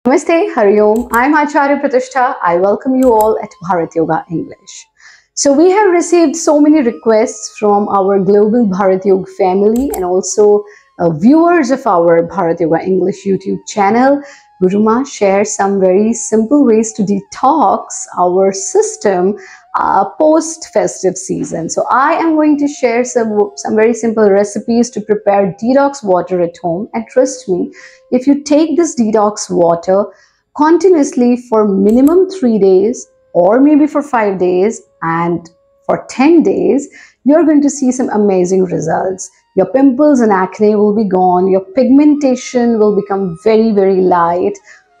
Namaste, Hari Om. I'm Acharya Pratishtha. I welcome you all at Bharat Yoga English. So we have received so many requests from our global Bharat Yoga family and also viewers of our Bharat Yoga English YouTube channel. Guruma shares some very simple ways to detox our system post-festive season. So I am going to share some very simple recipes to prepare detox water at home. And trust me, if you take this detox water continuously for minimum 3 days or maybe for 5 days and for 10 days, you're going to see some amazing results. Your pimples and acne will be gone. Your pigmentation will become very, very light.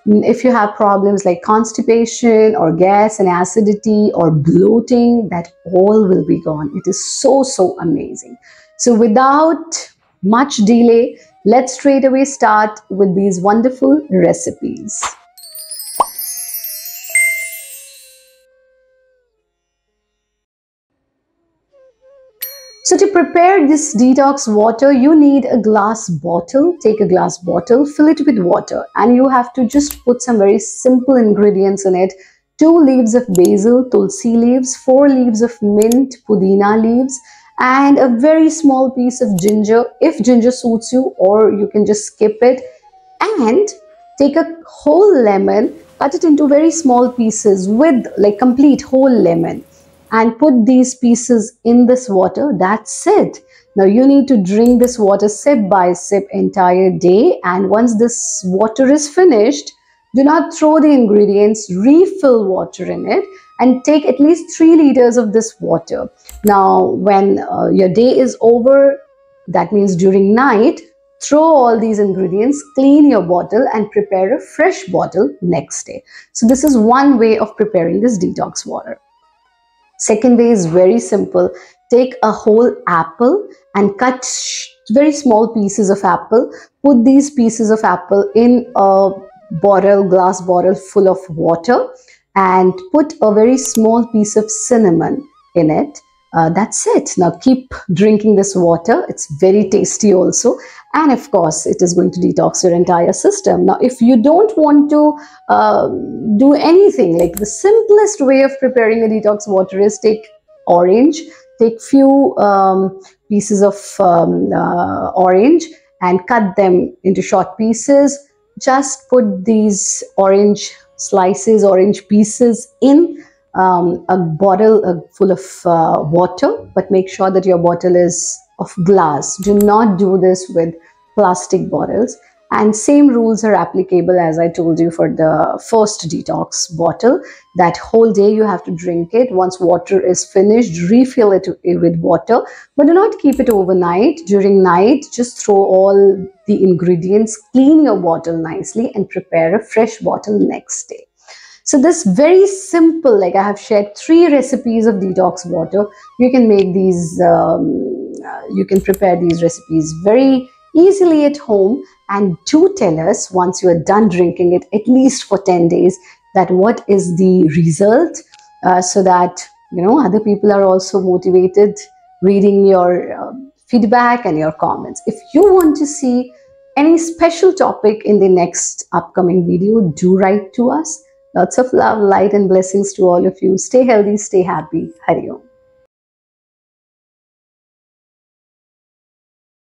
If you have problems like constipation or gas and acidity or bloating, that all will be gone. It is so amazing. So without much delay, let's straight away start with these wonderful recipes. So to prepare this detox water, you need a glass bottle. Take a glass bottle, fill it with water, and you have to just put some very simple ingredients in it. 2 leaves of basil, tulsi leaves, 4 leaves of mint, pudina leaves, and a very small piece of ginger, if ginger suits you, or you can just skip it. And take a whole lemon, cut it into very small pieces with like complete whole lemon, and put these pieces in this water. That's it. Now you need to drink this water sip by sip entire day, and once this water is finished, do not throw the ingredients, refill water in it and take at least 3 liters of this water. Now when your day is over, that means during night, throw all these ingredients, clean your bottle and prepare a fresh bottle next day. So this is one way of preparing this detox water. Second way is very simple. Take a whole apple and cut very small pieces of apple. Put these pieces of apple in a bottle, glass bottle full of water, and put a very small piece of cinnamon in it. That's it. Now keep drinking this water. It's very tasty also. And of course, it is going to detox your entire system. Now, if you don't want to do anything, like the simplest way of preparing a detox water is take orange, take few pieces of orange and cut them into short pieces. Just put these orange slices, orange pieces in a bottle full of water, but make sure that your bottle is of glass. Do not do this with plastic bottles. And same rules are applicable as I told you for the first detox bottle. That whole day you have to drink it. Once water is finished, refill it with water, but do not keep it overnight. During night, just throw all the ingredients, clean your bottle nicely and prepare a fresh bottle next day. So this very simple, like I have shared 3 recipes of detox water. You can make these, you can prepare these recipes very easily at home, and do tell us once you are done drinking it, at least for 10 days, that what is the result, so that other people are also motivated reading your feedback and your comments. If you want to see any special topic in the next upcoming video, do write to us. Lots of love, light and blessings to all of you. Stay healthy, stay happy. Hari Om.